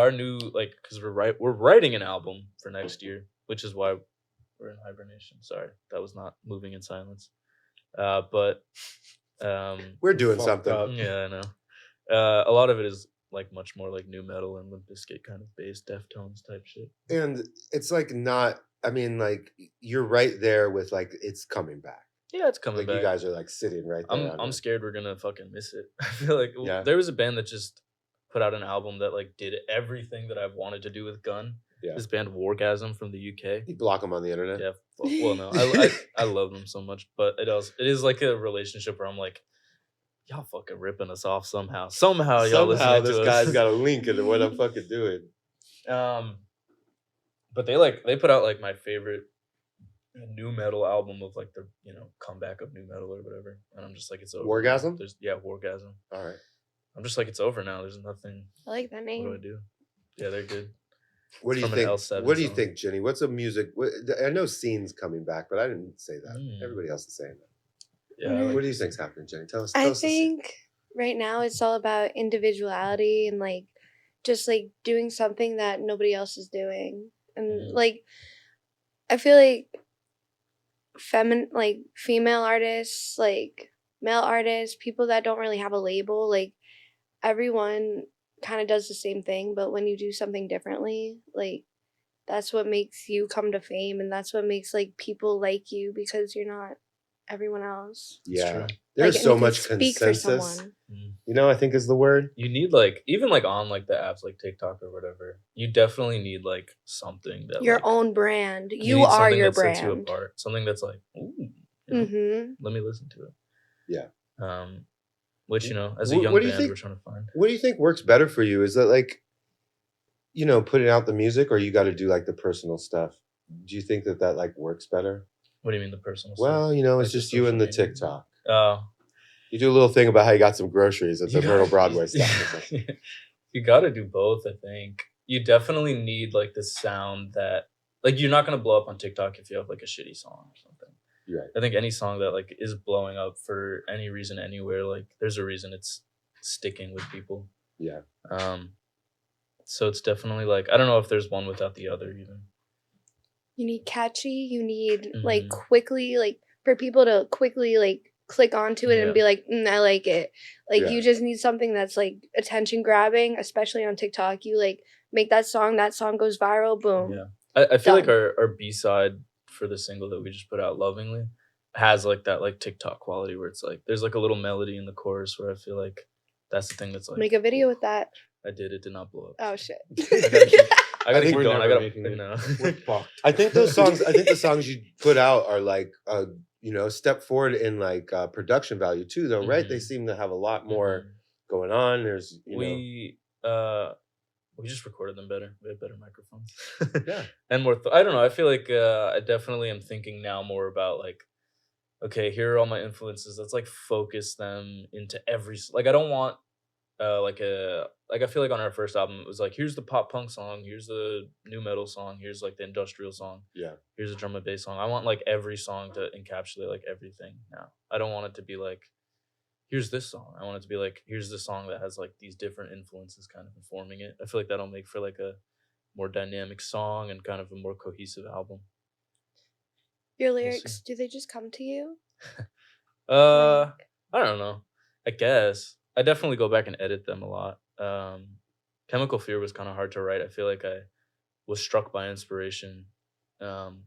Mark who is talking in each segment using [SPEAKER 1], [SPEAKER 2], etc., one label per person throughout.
[SPEAKER 1] our new because we're writing an album for next year, which is why we're in hibernation. Sorry, that was not moving in silence. But
[SPEAKER 2] we're doing something.
[SPEAKER 1] Yeah, I know. A lot of it is like much more like new metal and Limp Bizkit kind of bass, Deftones type shit.
[SPEAKER 2] And it's like not. I mean, like you're right there with like it's coming back.
[SPEAKER 1] Yeah, it's coming back.
[SPEAKER 2] You guys are like sitting right there.
[SPEAKER 1] I'm scared we're gonna fucking miss it. I feel like there was a band that just put out an album that like did everything that I've wanted to do with Gun. Yeah. This band Wargasm from the UK.
[SPEAKER 2] You block them on the internet?
[SPEAKER 1] Yeah. Well, no, I love them so much, but it is like a relationship where I'm like, y'all fucking ripping us off somehow. Somehow y'all listening to us.
[SPEAKER 2] This guy's got a link into what I'm fucking doing.
[SPEAKER 1] But they put out like my favorite new metal album of like the comeback of new metal or whatever, and I'm just like, it's over.
[SPEAKER 2] Wargasm?
[SPEAKER 1] Wargasm.
[SPEAKER 2] All right.
[SPEAKER 1] I'm just like, it's over now. There's nothing.
[SPEAKER 3] I like that name.
[SPEAKER 1] What do I do? Yeah, they're good.
[SPEAKER 2] What do you think? What do you think, Jenny? What's a music? I know Scene's coming back, but I didn't say that. Everybody else is saying that. Yeah. What do you think's happening, Jenny? Tell us.
[SPEAKER 3] I think right now it's all about individuality and like just like doing something that nobody else is doing, and like I feel like female artists, like male artists, people that don't really have a label, like everyone kind of does the same thing, but when you do something differently, like that's what makes you come to fame, and that's what makes like people like you, because you're not everyone else.
[SPEAKER 2] Yeah, there's so much consensus. I think is the word.
[SPEAKER 1] You need like even like on like the apps like TikTok or whatever, you definitely need like something that
[SPEAKER 3] your own brand. You are your brand.
[SPEAKER 1] Sets you apart. Something that's like, ooh, let me listen to it.
[SPEAKER 2] Yeah.
[SPEAKER 1] Which as a young band, we're trying to find.
[SPEAKER 2] What do you think works better for you? Is that like, putting out the music, or you got to do like the personal stuff? Do you think that like works better?
[SPEAKER 1] What do you mean the personal
[SPEAKER 2] stuff? Well, it's like just you and the TikTok.
[SPEAKER 1] Oh.
[SPEAKER 2] You do a little thing about how you got some groceries at the Myrtle Broadway stuff.
[SPEAKER 1] You got to do both, I think. You definitely need like the sound that, like, you're not going to blow up on TikTok if you have like a shitty song or something.
[SPEAKER 2] Right.
[SPEAKER 1] I think any song that like is blowing up for any reason anywhere, like there's a reason it's sticking with people.
[SPEAKER 2] Yeah.
[SPEAKER 1] So it's definitely like, I don't know if there's one without the other even.
[SPEAKER 3] You need catchy. You need like quickly, like for people to quickly like click onto it and be like, I like it. Like you just need something that's like attention grabbing, especially on TikTok. You like make that song goes viral, boom.
[SPEAKER 1] Yeah. I feel like our B-side for the single that we just put out, Lovingly, has like that like TikTok quality where it's like there's like a little melody in the chorus where I feel like that's the thing that's like,
[SPEAKER 3] make a video with that.
[SPEAKER 1] I did. It did not blow up.
[SPEAKER 3] Oh shit.
[SPEAKER 1] I gotta keep going.
[SPEAKER 2] I think the songs you put out are like step forward in like production value too, though, right? They seem to have a lot more going on. There's
[SPEAKER 1] we just recorded them better. We had better microphones.
[SPEAKER 2] Yeah.
[SPEAKER 1] And more I don't know. I feel like I definitely am thinking now more about like, okay, here are all my influences. Let's like focus them into every, like I don't want I feel like on our first album it was like, here's the pop punk song, here's the new metal song, here's like the industrial song, here's a drum and bass song. I want like every song to encapsulate like everything now. I don't want it to be like, here's this song. I want it to be like, here's the song that has like these different influences kind of informing it. I feel like that'll make for like a more dynamic song and kind of a more cohesive album.
[SPEAKER 3] Your lyrics, do they just come to you?
[SPEAKER 1] I don't know. I guess I definitely go back and edit them a lot. Chemical Fear was kind of hard to write. I feel like I was struck by inspiration, and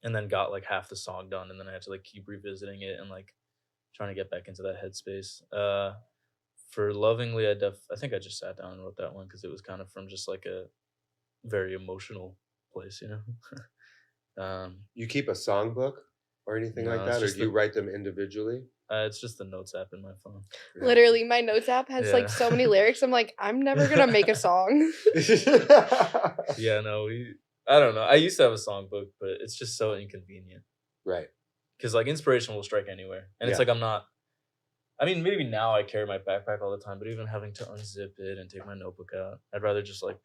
[SPEAKER 1] then got like half the song done, and then I had to like keep revisiting it and like trying to get back into that headspace. For Lovingly, I think I just sat down and wrote that one because it was kind of from just like a very emotional place,
[SPEAKER 2] You keep a songbook or anything like that, or do you write them individually?
[SPEAKER 1] It's just the notes app in my phone.
[SPEAKER 3] Literally, my notes app has like so many lyrics. I'm like, I'm never gonna make a song.
[SPEAKER 1] Yeah, no, I don't know. I used to have a songbook, but it's just so inconvenient.
[SPEAKER 2] Right.
[SPEAKER 1] Because like inspiration will strike anywhere, and it's like I'm not. I mean, maybe now I carry my backpack all the time, but even having to unzip it and take my notebook out, I'd rather just like.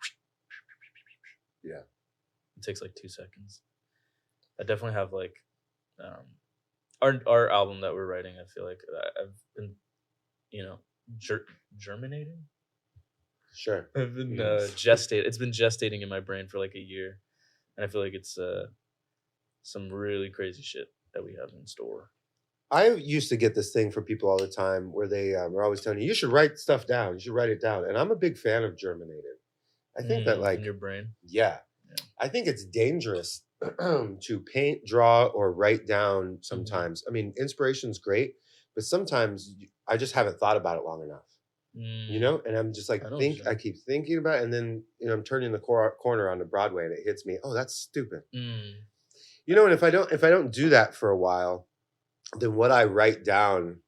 [SPEAKER 2] Yeah.
[SPEAKER 1] It takes like 2 seconds. I definitely have like. Our album that we're writing, I feel like I've been, germinating.
[SPEAKER 2] Sure.
[SPEAKER 1] I've been
[SPEAKER 2] Yes.
[SPEAKER 1] gestating. It's been gestating in my brain for like a year, and I feel like it's some really crazy shit that we have in store.
[SPEAKER 2] I used to get this thing from people all the time where they are always telling you should write stuff down. You should write it down. And I'm a big fan of germinating. I think that
[SPEAKER 1] in your brain.
[SPEAKER 2] yeah, I think it's dangerous to paint, draw, or write down sometimes. I mean, inspiration's great, but sometimes I just haven't thought about it long enough. You know, and I'm just like I keep thinking about it, and then I'm turning the corner onto Broadway and it hits me. Oh, that's stupid. You know, and if I don't do that for a while, then what I write down,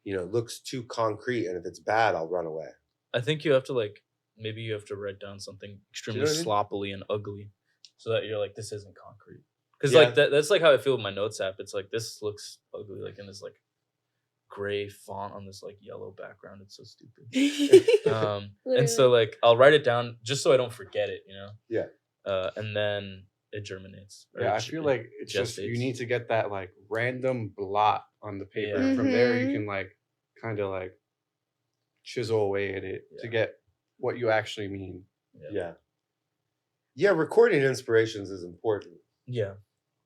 [SPEAKER 2] looks too concrete, and if it's bad, I'll run away.
[SPEAKER 1] I think you have to maybe you have to write down something extremely sloppily and ugly, so that you're like, this isn't concrete. Because that's like how I feel with my notes app. It's like, this looks ugly, like in this like gray font on this like yellow background. It's so stupid. And so like I'll write it down just so I don't forget it,
[SPEAKER 2] Yeah.
[SPEAKER 1] And then it germinates.
[SPEAKER 4] Yeah, I feel like it's just you need to get that like random blot on the paper. From there you can like kind of like chisel away at it to get what you actually mean.
[SPEAKER 2] Yeah, recording inspirations is important.
[SPEAKER 1] Yeah.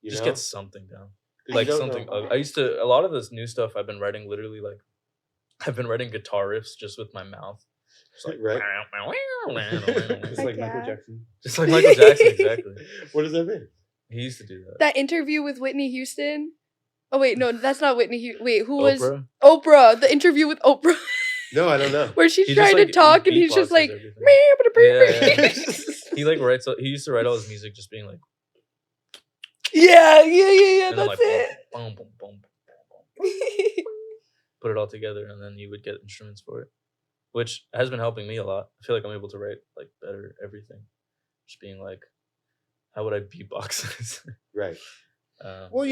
[SPEAKER 1] Just get something down.
[SPEAKER 2] Like
[SPEAKER 1] something. I used to, a lot of this new stuff I've been writing literally like, I've been writing guitar riffs just with my mouth. Just like,
[SPEAKER 2] right?
[SPEAKER 4] Just like Michael Jackson.
[SPEAKER 1] Just like Michael Jackson, exactly.
[SPEAKER 2] What does that mean?
[SPEAKER 1] He used to do that.
[SPEAKER 3] That interview with Whitney Houston. Oh wait, no, that's not Whitney Houston. Wait, who was Oprah? The interview with Oprah.
[SPEAKER 2] No, I don't know.
[SPEAKER 3] Where she's trying to talk and he's just like,
[SPEAKER 1] he like writes. He used to write all his music just being like,
[SPEAKER 3] yeah.
[SPEAKER 1] and then,
[SPEAKER 3] That's
[SPEAKER 1] like,
[SPEAKER 3] it.
[SPEAKER 1] boom, boom, boom, put it all together, and then you would get instruments for it, which has been helping me a lot. I feel like I'm able to write like better everything. Just being like, how would I beatbox this?
[SPEAKER 2] Right. Well,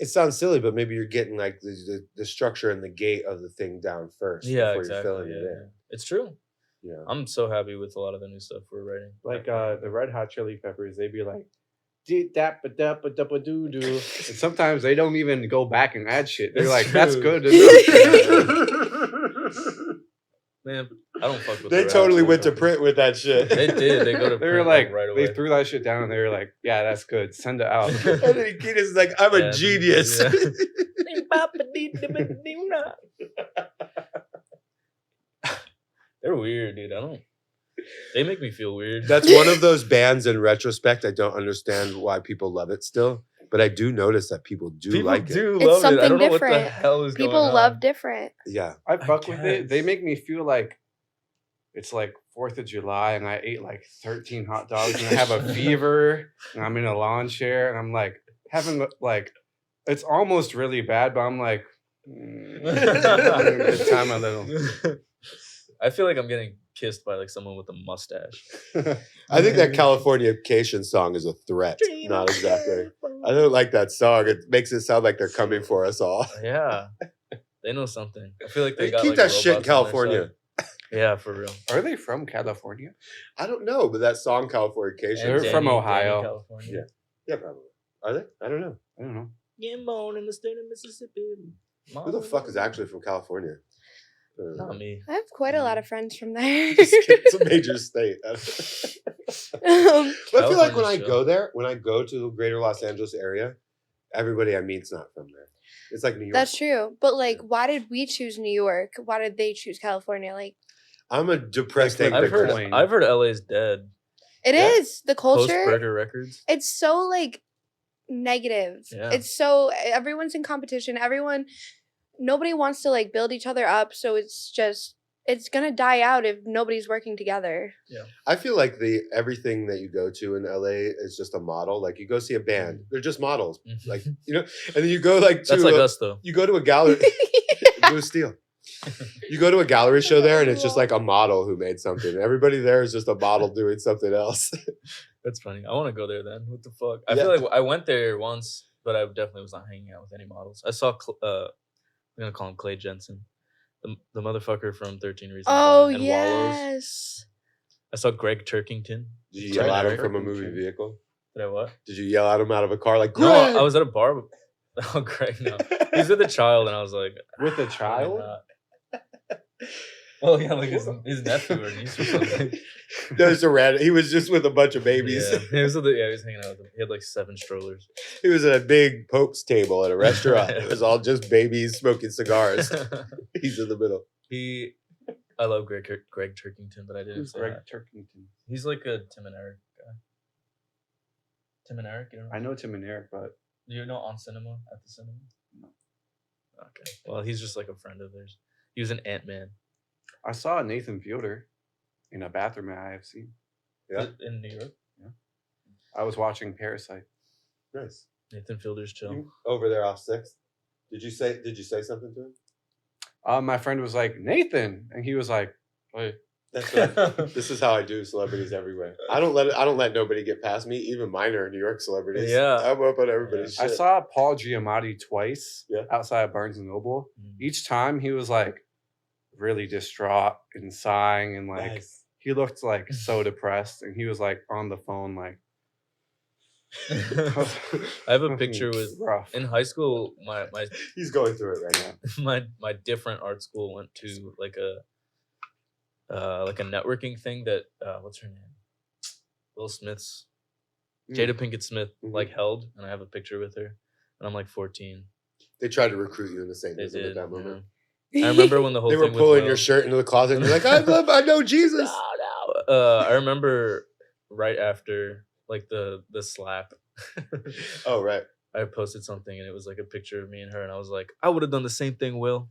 [SPEAKER 2] it sounds silly, but maybe you're getting like the structure and the gait of the thing down first.
[SPEAKER 1] Yeah,
[SPEAKER 2] before
[SPEAKER 1] exactly.
[SPEAKER 2] You're filling it in.
[SPEAKER 1] It's true.
[SPEAKER 2] Yeah.
[SPEAKER 1] I'm so happy with a lot of the new stuff we're writing.
[SPEAKER 4] Like the Red Hot Chili Peppers, they'd be like, did that ba da ba da ba doo doo. And sometimes they don't even go back and add shit. They're like, that's good.
[SPEAKER 1] Man, I don't fuck with
[SPEAKER 2] They totally went to print with that shit.
[SPEAKER 1] They did. They go to
[SPEAKER 4] They were
[SPEAKER 1] print
[SPEAKER 4] like,
[SPEAKER 1] right away.
[SPEAKER 4] they threw that shit down and they were like, yeah, that's good. Send it out.
[SPEAKER 2] And then Keita's like, I'm a genius.
[SPEAKER 1] Yeah. They're weird, dude. They make me feel weird.
[SPEAKER 2] That's one of those bands in retrospect. I don't understand why people love it still, but I do notice that people like it.
[SPEAKER 3] It's something
[SPEAKER 1] I don't know
[SPEAKER 3] different.
[SPEAKER 1] what the hell is
[SPEAKER 3] People
[SPEAKER 1] going on.
[SPEAKER 3] love different.
[SPEAKER 2] Yeah.
[SPEAKER 4] I fuck with it. They make me feel like it's like 4th of July and I ate like 13 hot dogs and I have a fever and I'm in a lawn chair and I'm like having like, it's almost really bad, but I'm like, good time a little.
[SPEAKER 1] I feel like I'm getting kissed by like someone with a mustache.
[SPEAKER 2] I think that Californication song is a threat. Not exactly. I don't like that song. It makes it sound like they're coming for us all.
[SPEAKER 1] Yeah. They know something. I feel like they got
[SPEAKER 2] keep
[SPEAKER 1] like
[SPEAKER 2] that shit in
[SPEAKER 1] robots on their
[SPEAKER 2] California.
[SPEAKER 1] side. Yeah, for real.
[SPEAKER 4] Are they from California?
[SPEAKER 2] I don't know, but that song Californication.
[SPEAKER 4] They're from Ohio.
[SPEAKER 1] California.
[SPEAKER 2] Yeah, probably. Are they? I don't know.
[SPEAKER 1] Get born in the state of Mississippi.
[SPEAKER 2] Who the fuck is actually from California?
[SPEAKER 1] Not me.
[SPEAKER 3] I have quite a lot of friends from there.
[SPEAKER 2] It's a major state. But I feel like when I go there, when I go to the greater Los Angeles area, everybody I meet's not from there. It's like New York.
[SPEAKER 3] That's true. But like, why did we choose New York? Why did they choose California? Like,
[SPEAKER 2] I'm a depressed
[SPEAKER 1] I've heard LA's dead.
[SPEAKER 3] It is. The
[SPEAKER 1] Post
[SPEAKER 3] culture.
[SPEAKER 1] Burger Records.
[SPEAKER 3] It's so like negative.
[SPEAKER 1] Yeah.
[SPEAKER 3] It's so everyone's in competition. Nobody wants to like build each other up. So it's gonna die out if nobody's working together.
[SPEAKER 1] Yeah.
[SPEAKER 2] I feel like everything that you go to in LA is just a model. Like you go see a band, they're just models. Like, and then you go like to
[SPEAKER 1] that's like us though.
[SPEAKER 2] You go to a gallery. Blue Steel. You go to a gallery show there and it's just like a model who made something. Everybody there is just a model doing something else.
[SPEAKER 1] That's funny. I want to go there then. What the fuck? I feel like I went there once, but I definitely was not hanging out with any models. I saw, I'm going to call him Clay Jensen, the motherfucker from 13 Reasons
[SPEAKER 3] Oh,
[SPEAKER 1] Why and
[SPEAKER 3] yes.
[SPEAKER 1] Wallows. I saw Greg Turkington.
[SPEAKER 2] Did you yell at him from a movie vehicle?
[SPEAKER 1] Did I what?
[SPEAKER 2] Did you yell at him out of a car like, Greg?
[SPEAKER 1] No, I was at a bar. Oh, Greg, no. He's with a child, and I was like...
[SPEAKER 4] With a child?
[SPEAKER 1] Oh yeah, like his nephew or niece or something.
[SPEAKER 2] There's a rat. He was just with a bunch of babies.
[SPEAKER 1] Yeah, he was hanging out with them. He had like 7 strollers.
[SPEAKER 2] He was at a big Pope's table at a restaurant. It was all just babies smoking cigars. He's in the middle.
[SPEAKER 1] I love Greg Turkington, but I didn't
[SPEAKER 4] Who's
[SPEAKER 1] say
[SPEAKER 4] Greg
[SPEAKER 1] that.
[SPEAKER 4] Turkington?
[SPEAKER 1] He's like a Tim and Eric guy. Tim and Eric, you know?
[SPEAKER 4] I know Tim and Eric, but
[SPEAKER 1] Do you know On Cinema at the cinema?
[SPEAKER 4] No.
[SPEAKER 1] Okay. Well, he's just like a friend of theirs. He was an Ant-Man.
[SPEAKER 4] I saw Nathan Fielder in a bathroom at IFC.
[SPEAKER 2] Yeah.
[SPEAKER 1] In New York.
[SPEAKER 4] I was watching Parasite.
[SPEAKER 2] Nice.
[SPEAKER 1] Nathan Fielder's chill.
[SPEAKER 2] You over there off 6th. Did you say something to him?
[SPEAKER 4] My friend was like, Nathan, and he was like, "Wait."
[SPEAKER 2] That's this is how I do celebrities everywhere. I don't let nobody get past me, even minor New York celebrities.
[SPEAKER 1] Yeah.
[SPEAKER 2] I'm up on everybody's
[SPEAKER 4] I
[SPEAKER 2] shit.
[SPEAKER 4] saw Paul Giamatti twice
[SPEAKER 2] Yeah.
[SPEAKER 4] outside of Barnes and Noble.
[SPEAKER 1] Mm.
[SPEAKER 4] Each time he was like really distraught and sighing, and like
[SPEAKER 2] Nice.
[SPEAKER 4] he looked like so depressed, and he was like on the phone like.
[SPEAKER 1] I have a picture with
[SPEAKER 4] rough.
[SPEAKER 1] in high school. My
[SPEAKER 2] He's going through it right now.
[SPEAKER 1] my different art school went to like a networking thing that what's her name? Will Smith's Jada Pinkett Smith like held, and I have a picture with her, and I'm like 14.
[SPEAKER 2] They tried to recruit you into
[SPEAKER 1] They
[SPEAKER 2] Satanism
[SPEAKER 1] did.
[SPEAKER 2] at that moment.
[SPEAKER 1] I remember when the whole
[SPEAKER 2] They
[SPEAKER 1] thing
[SPEAKER 2] were pulling
[SPEAKER 1] with
[SPEAKER 2] your shirt into the closet and you're like, I know Jesus.
[SPEAKER 1] No. I remember right after like the slap.
[SPEAKER 2] Oh, right.
[SPEAKER 1] I posted something and it was like a picture of me and her, and I was like, I would have done the same thing, Will.